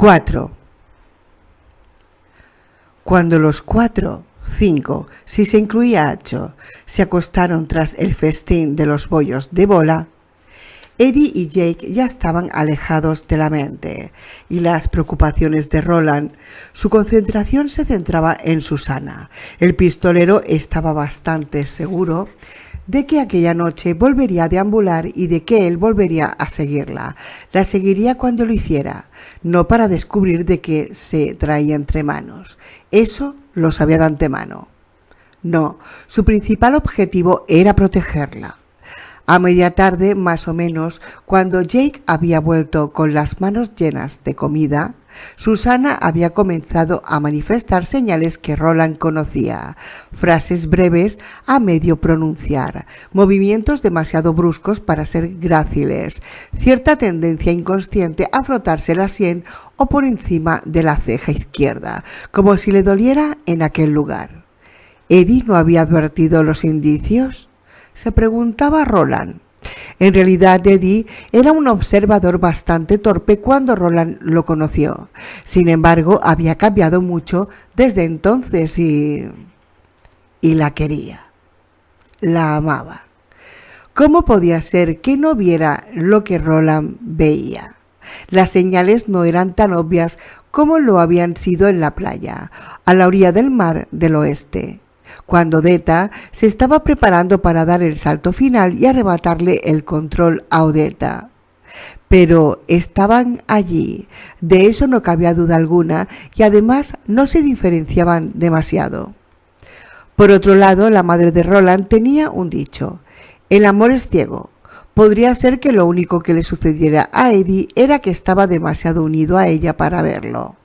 4. Cuando los 5, si se incluía a Acho, se acostaron tras el festín de los bollos de bola, Eddie y Jake ya estaban alejados de la mente y las preocupaciones de Roland. Su concentración se centraba en Susana. El pistolero estaba bastante seguro de que aquella noche volvería a deambular y de que él volvería a seguirla. La seguiría cuando lo hiciera, no para descubrir de qué se traía entre manos. Eso lo sabía de antemano. No, su principal objetivo era protegerla. A media tarde, más o menos, cuando Jake había vuelto con las manos llenas de comida, Susana había comenzado a manifestar señales que Roland conocía, frases breves a medio pronunciar, movimientos demasiado bruscos para ser gráciles, cierta tendencia inconsciente a frotarse la sien o por encima de la ceja izquierda, como si le doliera en aquel lugar. ¿Eddie no había advertido los indicios?, se preguntaba Roland. En realidad, Eddie era un observador bastante torpe cuando Roland lo conoció. Sin embargo, había cambiado mucho desde entonces y la quería. La amaba. ¿Cómo podía ser que no viera lo que Roland veía? Las señales no eran tan obvias como lo habían sido en la playa, a la orilla del mar del oeste, cuando Deta se estaba preparando para dar el salto final y arrebatarle el control a Odetta. Pero estaban allí, de eso no cabía duda alguna, y además no se diferenciaban demasiado. Por otro lado, la madre de Roland tenía un dicho: el amor es ciego. Podría ser que lo único que le sucediera a Eddie era que estaba demasiado unido a ella para verlo.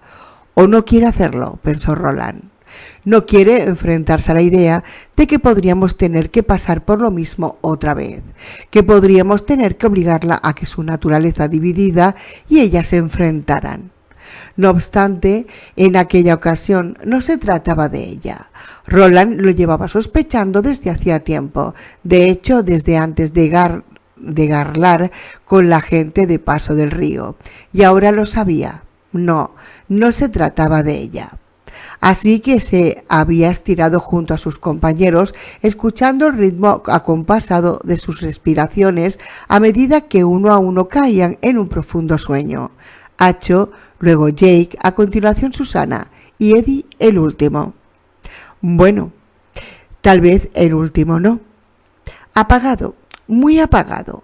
O no quiere hacerlo, pensó Roland. No quiere enfrentarse a la idea de que podríamos tener que pasar por lo mismo otra vez, que podríamos tener que obligarla a que su naturaleza dividida y ella se enfrentaran. No obstante, en aquella ocasión no se trataba de ella. Roland lo llevaba sospechando desde hacía tiempo, de hecho desde antes de garlar con la gente de Paso del Río, y ahora lo sabía. No se trataba de ella. Así que se había estirado junto a sus compañeros, escuchando el ritmo acompasado de sus respiraciones a medida que uno a uno caían en un profundo sueño. Acho, luego Jake, a continuación Susana y Eddie el último. Bueno, tal vez el último no. Apagado, muy apagado.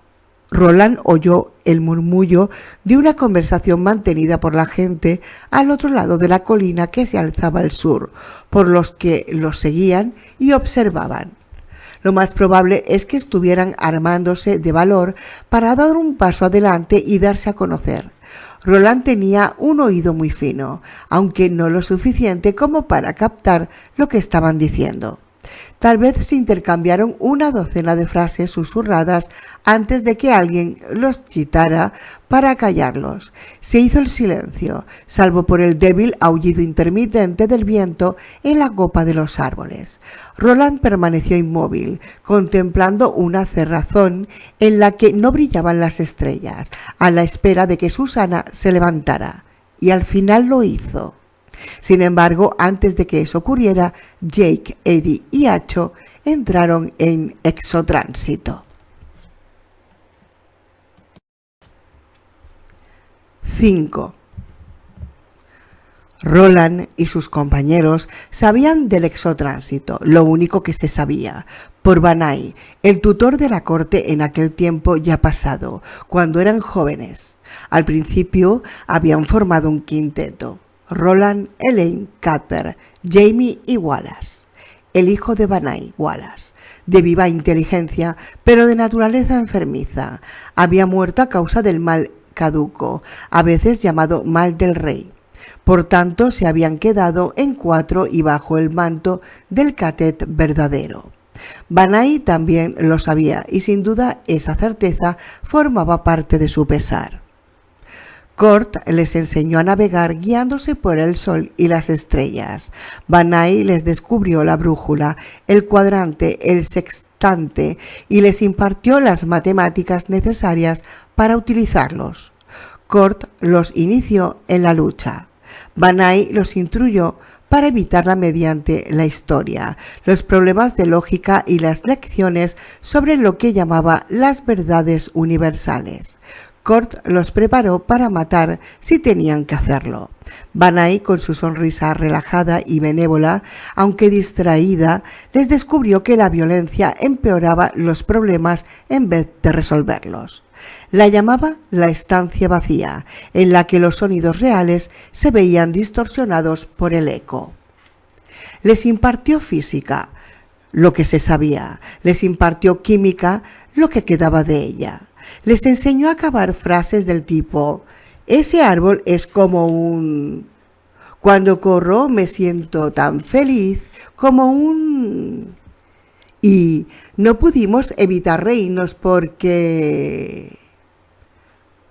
Roland oyó el murmullo de una conversación mantenida por la gente al otro lado de la colina que se alzaba al sur, por los que los seguían y observaban. Lo más probable es que estuvieran armándose de valor para dar un paso adelante y darse a conocer. Roland tenía un oído muy fino, aunque no lo suficiente como para captar lo que estaban diciendo. Tal vez se intercambiaron una docena de frases susurradas antes de que alguien los chitara para callarlos. Se hizo el silencio, salvo por el débil aullido intermitente del viento en la copa de los árboles. Roland permaneció inmóvil, contemplando una cerrazón en la que no brillaban las estrellas, a la espera de que Susana se levantara, y al final lo hizo. Sin embargo, antes de que eso ocurriera, Jake, Eddie y Acho entraron en exotránsito. 5. Roland y sus compañeros sabían del exotránsito, lo único que se sabía, por Banai, el tutor de la corte en aquel tiempo ya pasado, cuando eran jóvenes. Al principio habían formado un quinteto: Roland, Elaine, Cuthbert, Jamie y Wallace. El hijo de Banai, Wallace, de viva inteligencia, pero de naturaleza enfermiza, había muerto a causa del mal caduco, a veces llamado mal del rey. Por tanto, se habían quedado en 4 y bajo el manto del catet verdadero. Banai también lo sabía y sin duda esa certeza formaba parte de su pesar. Cort les enseñó a navegar guiándose por el sol y las estrellas. Banai les descubrió la brújula, el cuadrante, el sextante y les impartió las matemáticas necesarias para utilizarlos. Kurt los inició en la lucha. Van Eyck los instruyó para evitarla mediante la historia, los problemas de lógica y las lecciones sobre lo que llamaba las verdades universales. Kurt los preparó para matar si tenían que hacerlo. Van Eyck, con su sonrisa relajada y benévola, aunque distraída, les descubrió que la violencia empeoraba los problemas en vez de resolverlos. La llamaba la estancia vacía, en la que los sonidos reales se veían distorsionados por el eco. Les impartió física, lo que se sabía, les impartió química, lo que quedaba de ella. Les enseñó a acabar frases del tipo: ese árbol es como un... Cuando corro me siento tan feliz como un... Y no pudimos evitar reírnos porque...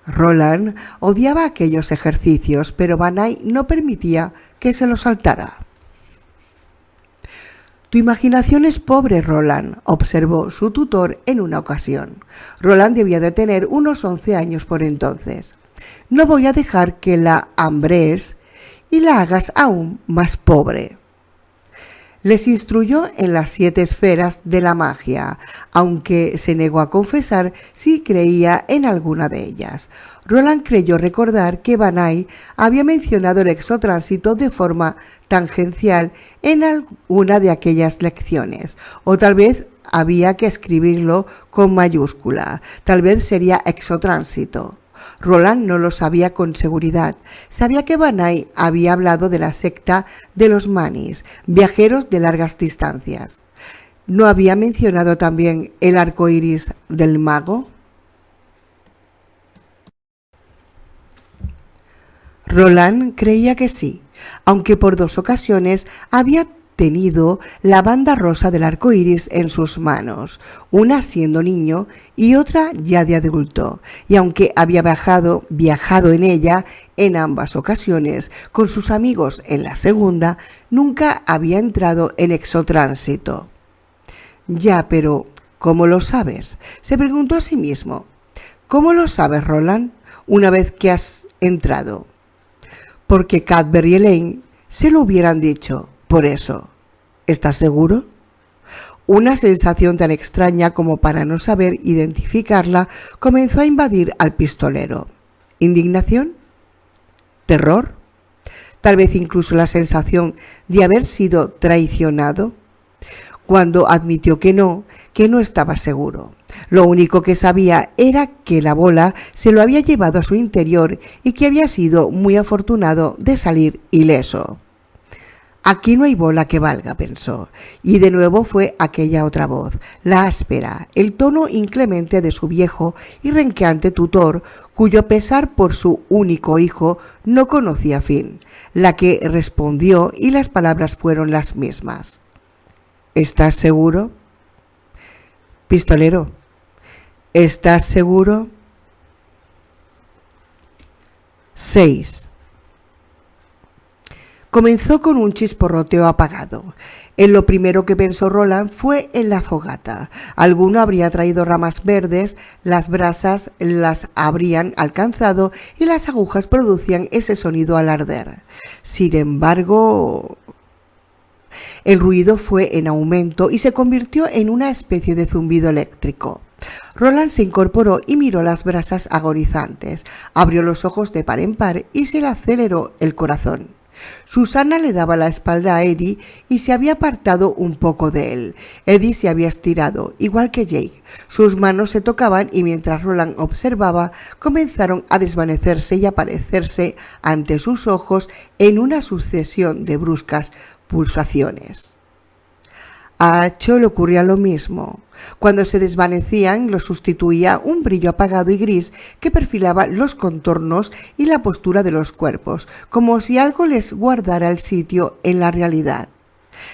Roland odiaba aquellos ejercicios, pero Van Eyck no permitía que se los saltara. Tu imaginación es pobre, Roland, observó su tutor en una ocasión. Roland debía de tener unos 11 años por entonces. No voy a dejar que la hambres y la hagas aún más pobre. Les instruyó en las 7 esferas de la magia, aunque se negó a confesar si creía en alguna de ellas. Roland creyó recordar que Van Eyck había mencionado el exotránsito de forma tangencial en alguna de aquellas lecciones, o tal vez había que escribirlo con mayúscula, tal vez sería exotránsito. Roland no lo sabía con seguridad. Sabía que Van Eyck había hablado de la secta de los manis, viajeros de largas distancias. ¿No había mencionado también el arco iris del mago? Roland creía que sí, aunque por 2 ocasiones había tenido la banda rosa del arco iris en sus manos, una siendo niño y otra ya de adulto, y aunque había viajado en ella en ambas ocasiones con sus amigos en la segunda, nunca había entrado en exotránsito. Ya, pero ¿cómo lo sabes?, se preguntó a sí mismo. ¿Cómo lo sabes, Roland, una vez que has entrado? Porque Cuthbert y Elaine se lo hubieran dicho. Por eso, ¿estás seguro? Una sensación tan extraña como para no saber identificarla comenzó a invadir al pistolero. ¿Indignación? ¿Terror? ¿Tal vez incluso la sensación de haber sido traicionado? Cuando admitió que no estaba seguro. Lo único que sabía era que la bola se lo había llevado a su interior y que había sido muy afortunado de salir ileso. Aquí no hay bola que valga, pensó, y de nuevo fue aquella otra voz, la áspera, el tono inclemente de su viejo y renqueante tutor, cuyo pesar por su único hijo no conocía fin, la que respondió, y las palabras fueron las mismas. ¿Estás seguro? Pistolero, ¿estás seguro? 6. Comenzó con un chisporroteo apagado. En lo primero que pensó Roland fue en la fogata. Alguno habría traído ramas verdes, las brasas las habrían alcanzado y las agujas producían ese sonido al arder. Sin embargo, el ruido fue en aumento y se convirtió en una especie de zumbido eléctrico. Roland se incorporó y miró las brasas agonizantes, abrió los ojos de par en par y se le aceleró el corazón. Susana le daba la espalda a Eddie y se había apartado un poco de él. Eddie se había estirado, igual que Jake. Sus manos se tocaban y mientras Roland observaba, comenzaron a desvanecerse y aparecerse ante sus ojos en una sucesión de bruscas pulsaciones. A Acho le ocurría lo mismo. Cuando se desvanecían, lo sustituía un brillo apagado y gris que perfilaba los contornos y la postura de los cuerpos, como si algo les guardara el sitio en la realidad.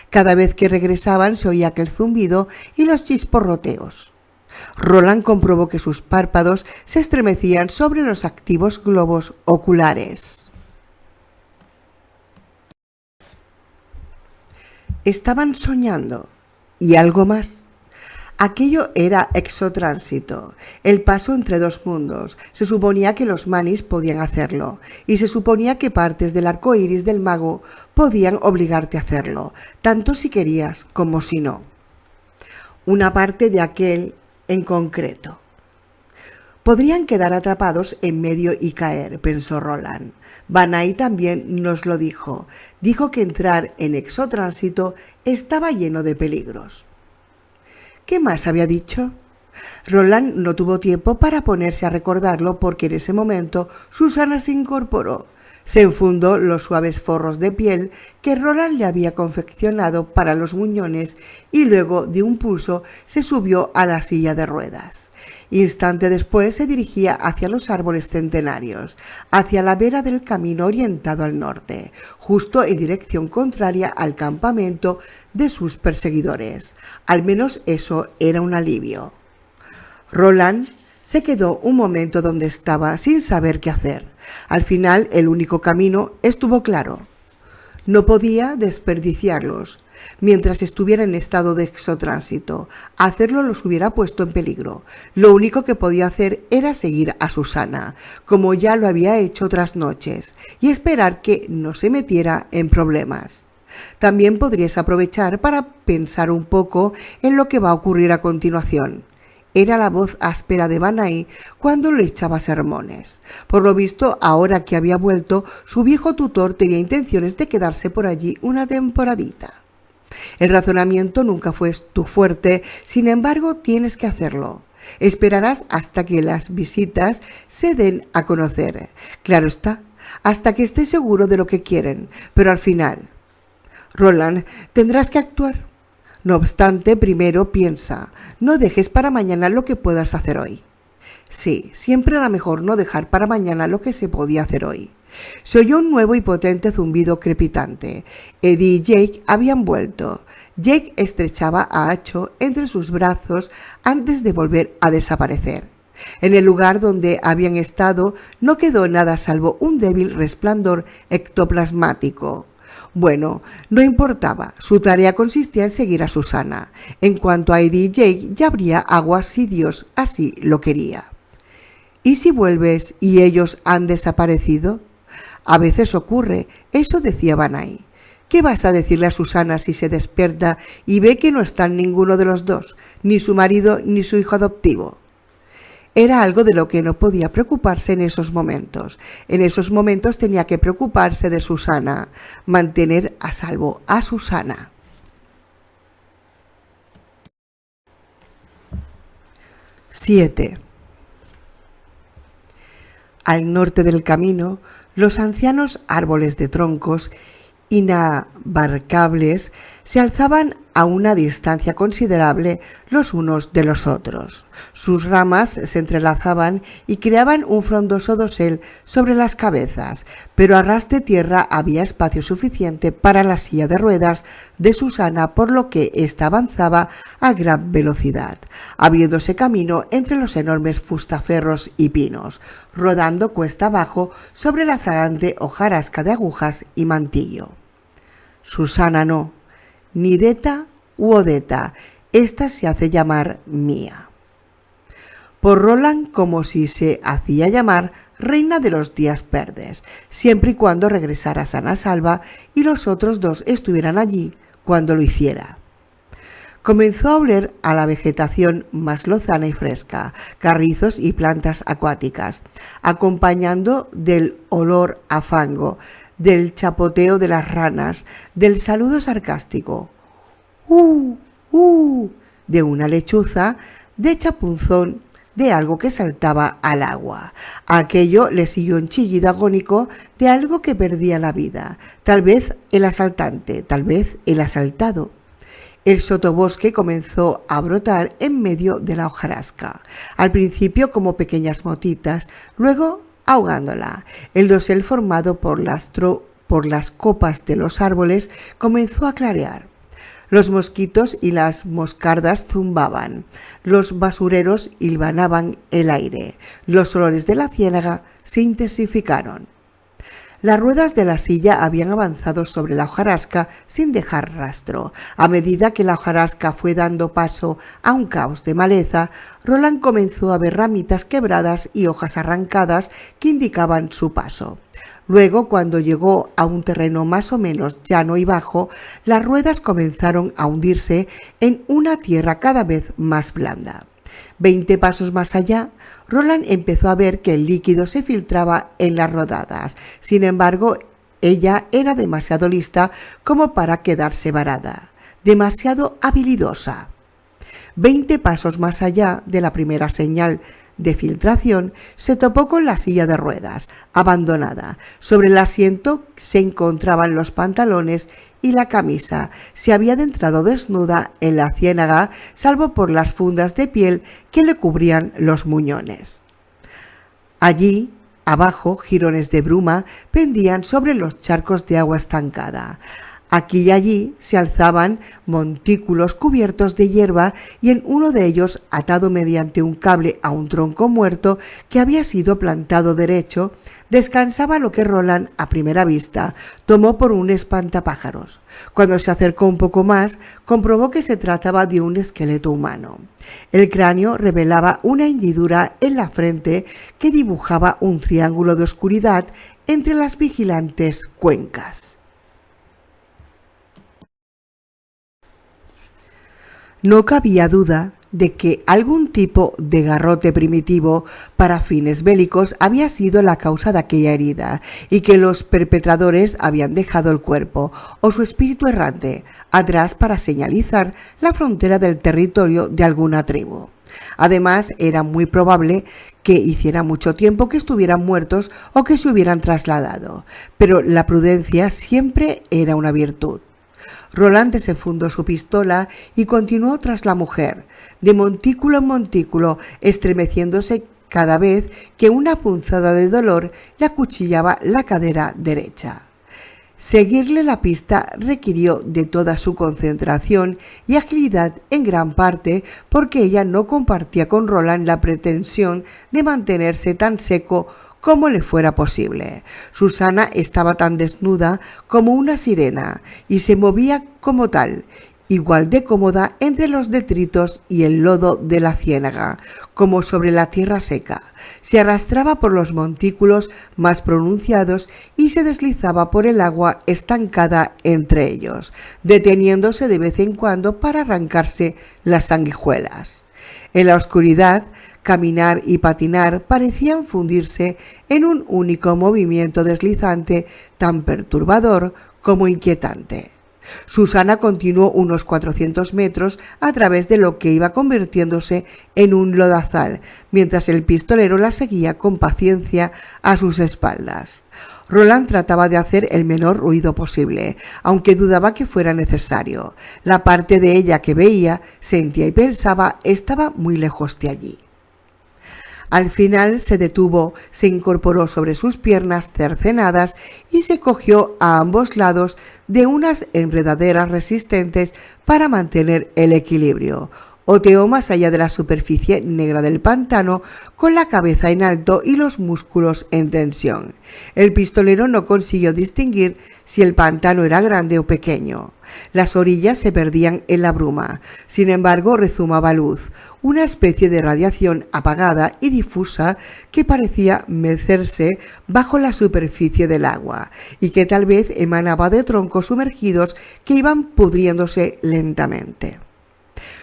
Cada vez que regresaban se oía aquel zumbido y los chisporroteos. Roland comprobó que sus párpados se estremecían sobre los activos globos oculares. Estaban soñando. Y algo más. Aquello era exotránsito, el paso entre dos mundos. Se suponía que los manis podían hacerlo, y se suponía que partes del arco iris del mago podían obligarte a hacerlo, tanto si querías como si no. Una parte de aquel en concreto. Podrían quedar atrapados en medio y caer, pensó Roland. Van-Eyck también nos lo dijo. Dijo que entrar en exotránsito estaba lleno de peligros. ¿Qué más había dicho? Roland no tuvo tiempo para ponerse a recordarlo porque en ese momento Susana se incorporó. Se enfundó los suaves forros de piel que Roland le había confeccionado para los muñones y luego de un pulso se subió a la silla de ruedas. Instante después se dirigía hacia los árboles centenarios, hacia la vera del camino orientado al norte, justo en dirección contraria al campamento de sus perseguidores. Al menos eso era un alivio. Roland se quedó un momento donde estaba sin saber qué hacer. Al final el único camino estuvo claro. No podía desperdiciarlos. Mientras estuviera en estado de exotránsito, hacerlo los hubiera puesto en peligro. Lo único que podía hacer era seguir a Susana, como ya lo había hecho otras noches, y esperar que no se metiera en problemas. También podrías aprovechar para pensar un poco en lo que va a ocurrir a continuación. Era la voz áspera de Van-Eyck cuando le echaba sermones. Por lo visto, ahora que había vuelto, su viejo tutor tenía intenciones de quedarse por allí una temporadita. El razonamiento nunca fue tu fuerte, sin embargo, tienes que hacerlo. Esperarás hasta que las visitas se den a conocer. Claro está, hasta que estés seguro de lo que quieren, pero al final, Roland, tendrás que actuar. No obstante, primero piensa, no dejes para mañana lo que puedas hacer hoy. Sí, siempre era mejor no dejar para mañana lo que se podía hacer hoy. Se oyó un nuevo y potente zumbido crepitante. Eddie y Jake habían vuelto. Jake estrechaba a Acho entre sus brazos antes de volver a desaparecer. En el lugar donde habían estado no quedó nada salvo un débil resplandor ectoplasmático. Bueno, no importaba, su tarea consistía en seguir a Susana. En cuanto a Eddie y Jake, ya habría agua si Dios así lo quería. ¿Y si vuelves y ellos han desaparecido? A veces ocurre, eso decía Van-Eyck. ¿Qué vas a decirle a Susana si se despierta y ve que no están ninguno de los dos, ni su marido ni su hijo adoptivo? Era algo de lo que no podía preocuparse en esos momentos. En esos momentos tenía que preocuparse de Susana, mantener a salvo a Susana. ¡7! Al norte del camino, los ancianos árboles de troncos inabarcables se alzaban a una distancia considerable los unos de los otros. Sus ramas se entrelazaban y creaban un frondoso dosel sobre las cabezas, pero a ras de tierra había espacio suficiente para la silla de ruedas de Susana, por lo que ésta avanzaba a gran velocidad, abriéndose camino entre los enormes fustaferros y pinos, rodando cuesta abajo sobre la fragante hojarasca de agujas y mantillo. Susana no, ni Deta u Odeta, esta se hace llamar Mía. Por Roland como si se hacía llamar Reina de los Días Verdes, siempre y cuando regresara sana salva y los otros dos estuvieran allí cuando lo hiciera. Comenzó a oler a la vegetación más lozana y fresca, carrizos y plantas acuáticas, acompañando del olor a fango, del chapoteo de las ranas, del saludo sarcástico de una lechuza, de chapunzón de algo que saltaba al agua. A aquello le siguió un chillido agónico de algo que perdía la vida, tal vez el asaltante, tal vez el asaltado. El sotobosque comenzó a brotar en medio de la hojarasca, al principio como pequeñas motitas, luego ahogándola. El dosel formado por las copas de los árboles comenzó a clarear. Los mosquitos y las moscardas zumbaban, los basureros hilvanaban el aire, los olores de la ciénaga se intensificaron. Las ruedas de la silla habían avanzado sobre la hojarasca sin dejar rastro. A medida que la hojarasca fue dando paso a un caos de maleza, Roland comenzó a ver ramitas quebradas y hojas arrancadas que indicaban su paso. Luego, cuando llegó a un terreno más o menos llano y bajo, las ruedas comenzaron a hundirse en una tierra cada vez más blanda. 20 pasos más allá, Roland empezó a ver que el líquido se filtraba en las rodadas. Sin embargo, ella era demasiado lista como para quedarse varada, demasiado habilidosa. 20 pasos más allá de la primera señal de filtración, se topó con la silla de ruedas, abandonada. Sobre el asiento se encontraban los pantalones y la camisa. Se había adentrado desnuda en la ciénaga, salvo por las fundas de piel que le cubrían los muñones. Allí, abajo, jirones de bruma pendían sobre los charcos de agua estancada. Aquí y allí se alzaban montículos cubiertos de hierba y en uno de ellos, atado mediante un cable a un tronco muerto que había sido plantado derecho, descansaba lo que Roland, a primera vista, tomó por un espantapájaros. Cuando se acercó un poco más, comprobó que se trataba de un esqueleto humano. El cráneo revelaba una hendidura en la frente que dibujaba un triángulo de oscuridad entre las vigilantes cuencas. No cabía duda de que algún tipo de garrote primitivo para fines bélicos había sido la causa de aquella herida y que los perpetradores habían dejado el cuerpo o su espíritu errante atrás para señalizar la frontera del territorio de alguna tribu. Además, era muy probable que hiciera mucho tiempo que estuvieran muertos o que se hubieran trasladado, pero la prudencia siempre era una virtud. Roland desenfundó su pistola y continuó tras la mujer, de montículo en montículo, estremeciéndose cada vez que una punzada de dolor le acuchillaba la cadera derecha. Seguirle la pista requirió de toda su concentración y agilidad, en gran parte porque ella no compartía con Roland la pretensión de mantenerse tan seco como le fuera posible. Susana estaba tan desnuda como una sirena y se movía como tal, igual de cómoda entre los detritos y el lodo de la ciénaga, como sobre la tierra seca. Se arrastraba por los montículos más pronunciados y se deslizaba por el agua estancada entre ellos, deteniéndose de vez en cuando para arrancarse las sanguijuelas. En la oscuridad, caminar y patinar parecían fundirse en un único movimiento deslizante tan perturbador como inquietante. Susana continuó unos 400 metros a través de lo que iba convirtiéndose en un lodazal, mientras el pistolero la seguía con paciencia a sus espaldas. Roland trataba de hacer el menor ruido posible, aunque dudaba que fuera necesario. La parte de ella que veía, sentía y pensaba estaba muy lejos de allí. Al final se detuvo, se incorporó sobre sus piernas cercenadas y se cogió a ambos lados de unas enredaderas resistentes para mantener el equilibrio. Oteó más allá de la superficie negra del pantano con la cabeza en alto y los músculos en tensión. El pistolero no consiguió distinguir si el pantano era grande o pequeño. Las orillas se perdían en la bruma. Sin embargo, rezumaba luz, una especie de radiación apagada y difusa que parecía mecerse bajo la superficie del agua y que tal vez emanaba de troncos sumergidos que iban pudriéndose lentamente.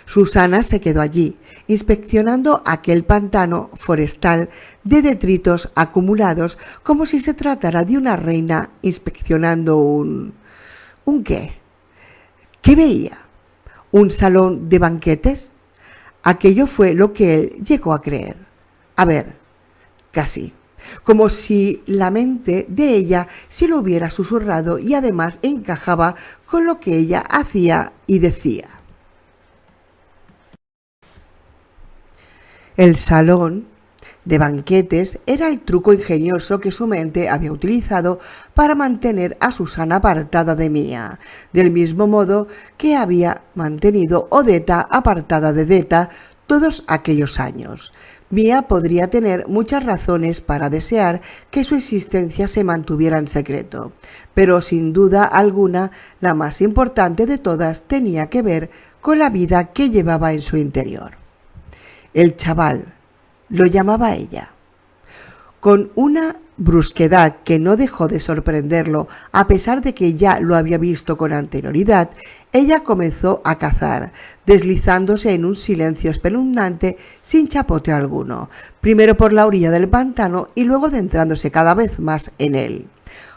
Susana se quedó allí, inspeccionando aquel pantano forestal de detritos acumulados como si se tratara de una reina inspeccionando ¿un qué? ¿Qué veía? ¿Un salón de banquetes? Aquello fue lo que él llegó a creer. A ver, casi. Como si la mente de ella se lo hubiera susurrado y además encajaba con lo que ella hacía y decía. El salón de banquetes era el truco ingenioso que su mente había utilizado para mantener a Susana apartada de Mia, del mismo modo que había mantenido Odetta apartada de Detta todos aquellos años. Mia podría tener muchas razones para desear que su existencia se mantuviera en secreto, pero sin duda alguna la más importante de todas tenía que ver con la vida que llevaba en su interior. El chaval, lo llamaba ella. Con una brusquedad que no dejó de sorprenderlo, a pesar de que ya lo había visto con anterioridad, ella comenzó a cazar, deslizándose en un silencio espeluznante sin chapoteo alguno, primero por la orilla del pantano y luego adentrándose cada vez más en él.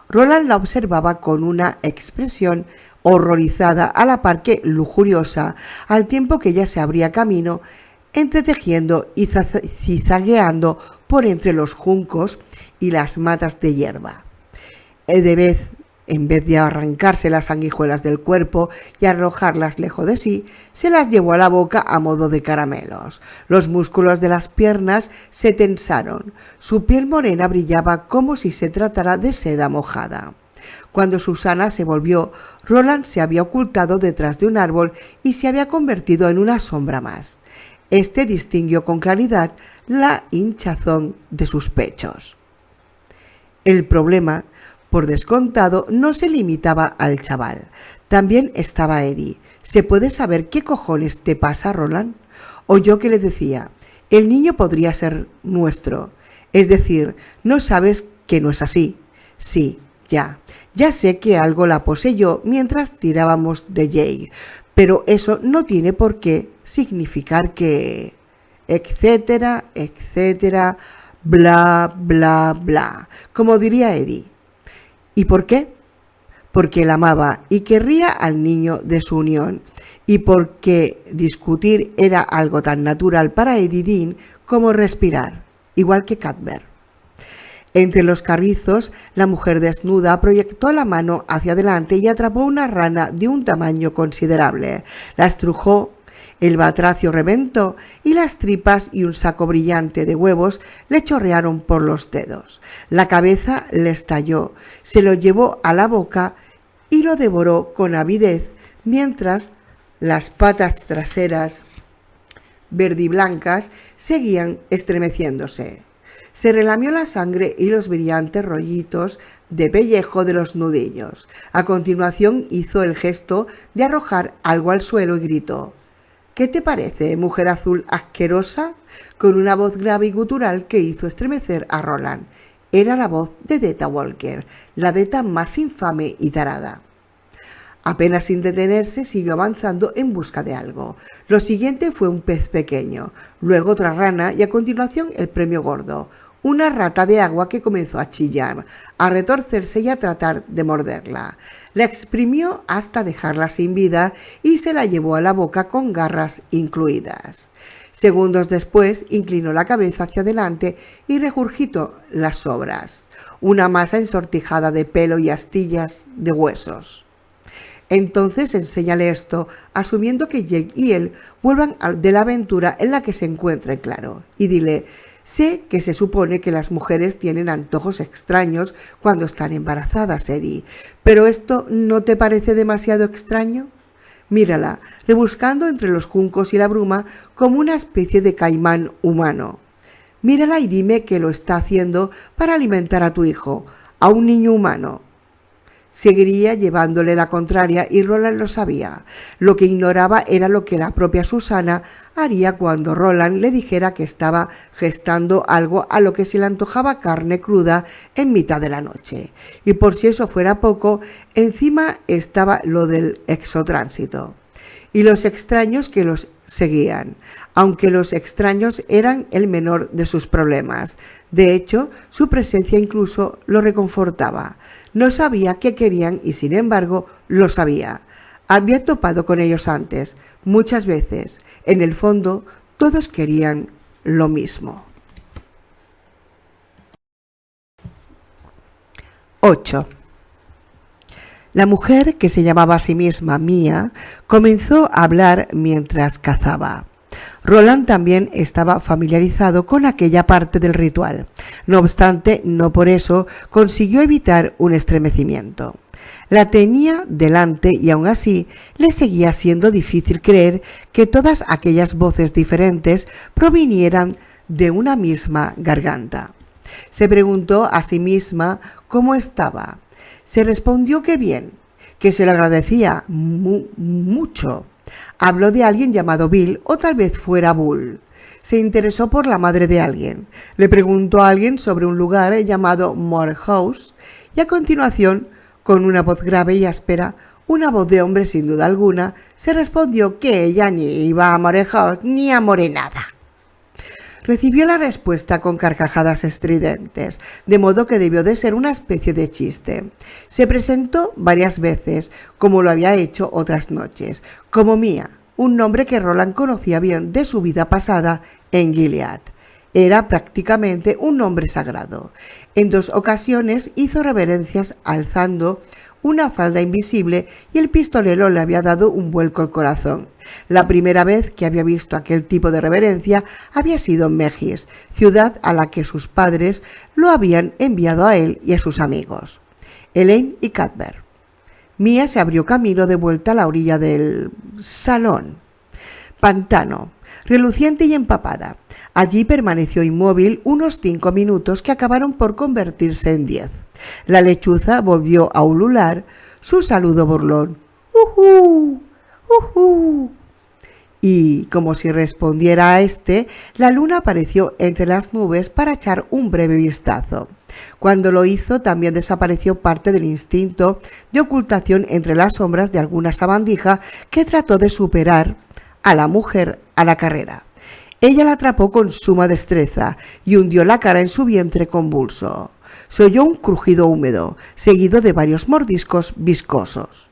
Roland la observaba con una expresión horrorizada a la par que lujuriosa, al tiempo que ella se abría camino, entretejiendo y zigzagueando por entre los juncos y las matas de hierba. En vez de arrancarse las sanguijuelas del cuerpo y arrojarlas lejos de sí, se las llevó a la boca a modo de caramelos. Los músculos de las piernas se tensaron. Su piel morena brillaba como si se tratara de seda mojada. Cuando Susana se volvió, Roland se había ocultado detrás de un árbol y se había convertido en una sombra más. Este distinguió con claridad la hinchazón de sus pechos. El problema, por descontado, no se limitaba al chaval. También estaba Eddie. ¿Se puede saber qué cojones te pasa, Roland? Oyó que le decía, el niño podría ser nuestro. Es decir, ¿no sabes que no es así? Sí, ya sé que algo la poseyó mientras tirábamos de Jake, pero eso no tiene por qué significar que... etcétera, etcétera, bla, bla, bla, como diría Eddie. ¿Y por qué? Porque la amaba y querría al niño de su unión, y porque discutir era algo tan natural para Eddie Dean como respirar, igual que Cuthbert. Entre los carrizos, la mujer desnuda proyectó la mano hacia adelante y atrapó una rana de un tamaño considerable. La estrujó, el batracio reventó y las tripas y un saco brillante de huevos le chorrearon por los dedos. La cabeza le estalló, se lo llevó a la boca y lo devoró con avidez, mientras las patas traseras verdiblancas seguían estremeciéndose. Se relamió la sangre y los brillantes rollitos de pellejo de los nudillos. A continuación hizo el gesto de arrojar algo al suelo y gritó: ¿Qué te parece, mujer azul asquerosa? Con una voz grave y gutural que hizo estremecer a Roland. Era la voz de Deta Walker, la Deta más infame y tarada. Apenas sin detenerse, siguió avanzando en busca de algo. Lo siguiente fue un pez pequeño, luego otra rana y a continuación el premio gordo, una rata de agua que comenzó a chillar, a retorcerse y a tratar de morderla. La exprimió hasta dejarla sin vida y se la llevó a la boca con garras incluidas. Segundos después, inclinó la cabeza hacia adelante y regurgitó las sobras, una masa ensortijada de pelo y astillas de huesos. Entonces enséñale esto, asumiendo que Jake y él vuelvan de la aventura en la que se encuentren, claro, y dile: sé que se supone que las mujeres tienen antojos extraños cuando están embarazadas, Eddie, pero ¿esto no te parece demasiado extraño? Mírala, rebuscando entre los juncos y la bruma como una especie de caimán humano. Mírala y dime que lo está haciendo para alimentar a tu hijo, a un niño humano. Seguiría llevándole la contraria y Roland lo sabía. Lo que ignoraba era lo que la propia Susana haría cuando Roland le dijera que estaba gestando algo a lo que se le antojaba carne cruda en mitad de la noche. Y por si eso fuera poco, encima estaba lo del exotránsito y los extraños que los seguían, aunque los extraños eran el menor de sus problemas. De hecho, su presencia incluso lo reconfortaba. No sabía qué querían y sin embargo lo sabía. Había topado con ellos antes, muchas veces. En el fondo, todos querían lo mismo. 8. La mujer, que se llamaba a sí misma Mia, comenzó a hablar mientras cazaba. Roland también estaba familiarizado con aquella parte del ritual. No obstante, no por eso consiguió evitar un estremecimiento. La tenía delante y aún así le seguía siendo difícil creer que todas aquellas voces diferentes provinieran de una misma garganta. Se preguntó a sí misma cómo estaba. Se respondió que bien, que se lo agradecía mucho. Habló de alguien llamado Bill o tal vez fuera Bull. Se interesó por la madre de alguien. Le preguntó a alguien sobre un lugar llamado Morehouse y a continuación, con una voz grave y áspera, una voz de hombre sin duda alguna, se respondió que ella ni iba a Morehouse ni a Morenada. Recibió la respuesta con carcajadas estridentes, de modo que debió de ser una especie de chiste. Se presentó varias veces, como lo había hecho otras noches, como Mia, un nombre que Roland conocía bien de su vida pasada en Gilead. Era prácticamente un nombre sagrado. En 2 ocasiones hizo reverencias alzando una falda invisible y el pistolero le había dado un vuelco al corazón. La primera vez que había visto aquel tipo de reverencia había sido en Megis, ciudad a la que sus padres lo habían enviado a él y a sus amigos, Elaine y Cuthbert. Mia se abrió camino de vuelta a la orilla del salón. Pantano, reluciente y empapada. Allí permaneció inmóvil unos 5 minutos que acabaron por convertirse en 10. La lechuza volvió a ulular su saludo burlón. ¡Uhú! ¡Uhú! Y, como si respondiera a este, la luna apareció entre las nubes para echar un breve vistazo. Cuando lo hizo, también desapareció parte del instinto de ocultación entre las sombras de alguna sabandija que trató de superar a la mujer a la carrera. Ella la atrapó con suma destreza y hundió la cara en su vientre convulso. Se oyó un crujido húmedo, seguido de varios mordiscos viscosos.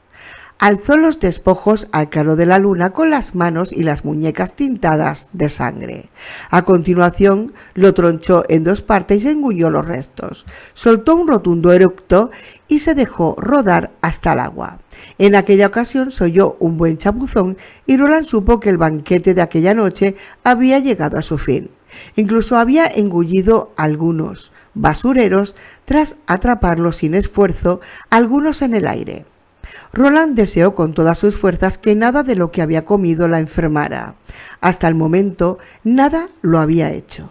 Alzó los despojos al claro de la luna con las manos y las muñecas tintadas de sangre. A continuación, lo tronchó en 2 partes y engulló los restos. Soltó un rotundo eructo y se dejó rodar hasta el agua. En aquella ocasión se oyó un buen chapuzón y Roland supo que el banquete de aquella noche había llegado a su fin. Incluso había engullido algunos basureros tras atraparlos sin esfuerzo, algunos en el aire. Roland deseó con todas sus fuerzas que nada de lo que había comido la enfermara. Hasta el momento, nada lo había hecho.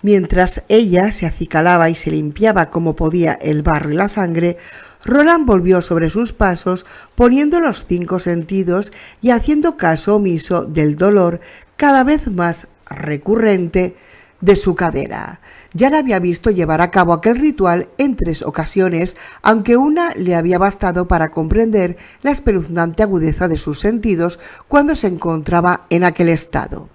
Mientras ella se acicalaba y se limpiaba como podía el barro y la sangre, Roland volvió sobre sus pasos, poniendo los 5 sentidos y haciendo caso omiso del dolor cada vez más recurrente de su cadera. Ya la había visto llevar a cabo aquel ritual en 3 ocasiones, aunque una le había bastado para comprender la espeluznante agudeza de sus sentidos cuando se encontraba en aquel estado.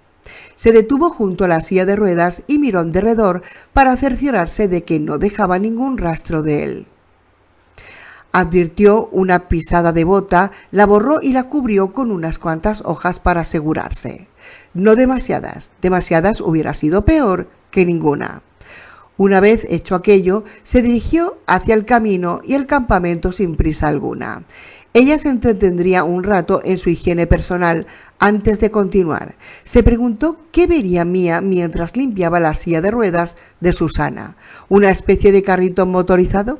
Se detuvo junto a la silla de ruedas y miró en derredor para cerciorarse de que no dejaba ningún rastro de él. Advirtió una pisada de bota, la borró y la cubrió con unas cuantas hojas para asegurarse. No demasiadas, demasiadas hubiera sido peor que ninguna. Una vez hecho aquello, se dirigió hacia el camino y el campamento sin prisa alguna. Ella se entretendría un rato en su higiene personal antes de continuar. Se preguntó qué vería Mia mientras limpiaba la silla de ruedas de Susana. ¿Una especie de carrito motorizado?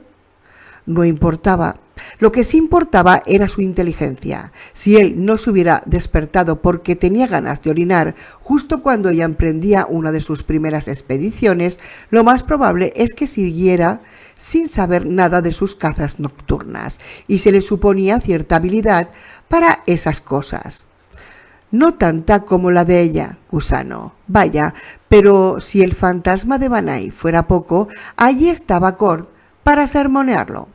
No importaba. Lo que sí importaba era su inteligencia. Si él no se hubiera despertado porque tenía ganas de orinar justo cuando ella emprendía una de sus primeras expediciones, lo más probable es que siguiera sin saber nada de sus cazas nocturnas, y se le suponía cierta habilidad para esas cosas. No tanta como la de ella, gusano. Vaya, pero si el fantasma de Banai fuera poco, allí estaba Cord para sermonearlo.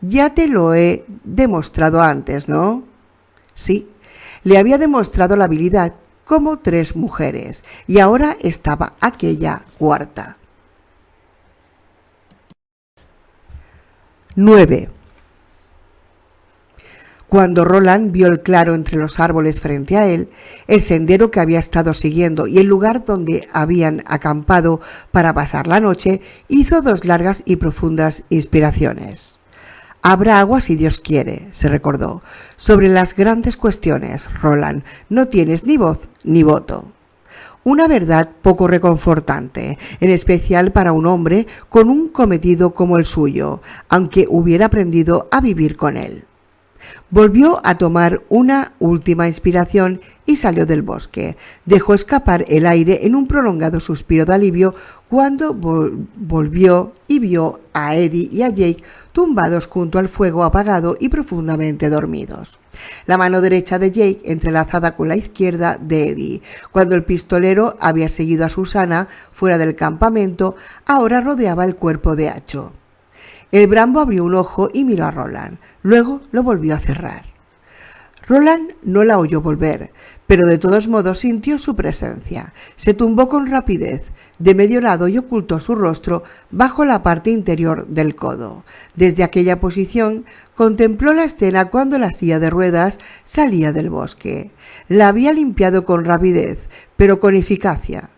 Ya te lo he demostrado antes, ¿no? Sí, le había demostrado la habilidad como 3 mujeres, y ahora estaba aquella 4ª. 9. Cuando Roland vio el claro entre los árboles frente a él, el sendero que había estado siguiendo y el lugar donde habían acampado para pasar la noche, hizo 2 largas y profundas inspiraciones. Habrá agua si Dios quiere, se recordó. Sobre las grandes cuestiones, Roland, no tienes ni voz ni voto. Una verdad poco reconfortante, en especial para un hombre con un cometido como el suyo, aunque hubiera aprendido a vivir con él. Volvió a tomar una última inspiración y salió del bosque. Dejó escapar el aire en un prolongado suspiro de alivio cuando volvió y vio a Eddie y a Jake tumbados junto al fuego apagado y profundamente dormidos. La mano derecha de Jake entrelazada con la izquierda de Eddie. Cuando el pistolero había seguido a Susana fuera del campamento, ahora rodeaba el cuerpo de Acho. El Brambo abrió un ojo y miró a Roland. Luego lo volvió a cerrar. Roland no la oyó volver, pero de todos modos sintió su presencia. Se tumbó con rapidez de medio lado y ocultó su rostro bajo la parte interior del codo. Desde aquella posición contempló la escena cuando la silla de ruedas salía del bosque. La había limpiado con rapidez, pero con eficacia.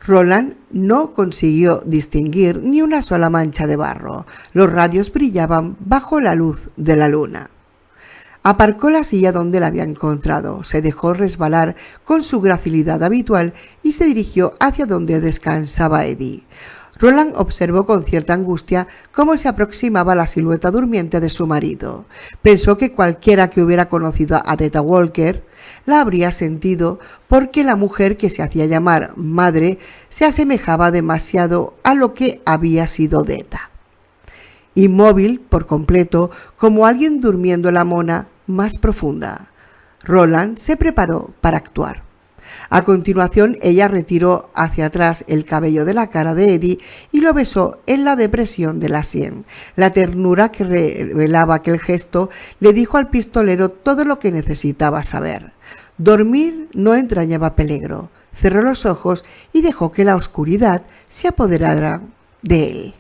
Roland no consiguió distinguir ni una sola mancha de barro. Los radios brillaban bajo la luz de la luna. Aparcó la silla donde la había encontrado, se dejó resbalar con su gracilidad habitual y se dirigió hacia donde descansaba Eddie. Roland observó con cierta angustia cómo se aproximaba la silueta durmiente de su marido. Pensó que cualquiera que hubiera conocido a Detta Walker la habría sentido, porque la mujer que se hacía llamar madre se asemejaba demasiado a lo que había sido Detta. Inmóvil por completo, como alguien durmiendo en la mona más profunda, Roland se preparó para actuar. A continuación, ella retiró hacia atrás el cabello de la cara de Eddie y lo besó en la depresión de la sien. La ternura que revelaba aquel gesto le dijo al pistolero todo lo que necesitaba saber. Dormir no entrañaba peligro. Cerró los ojos y dejó que la oscuridad se apoderara de él.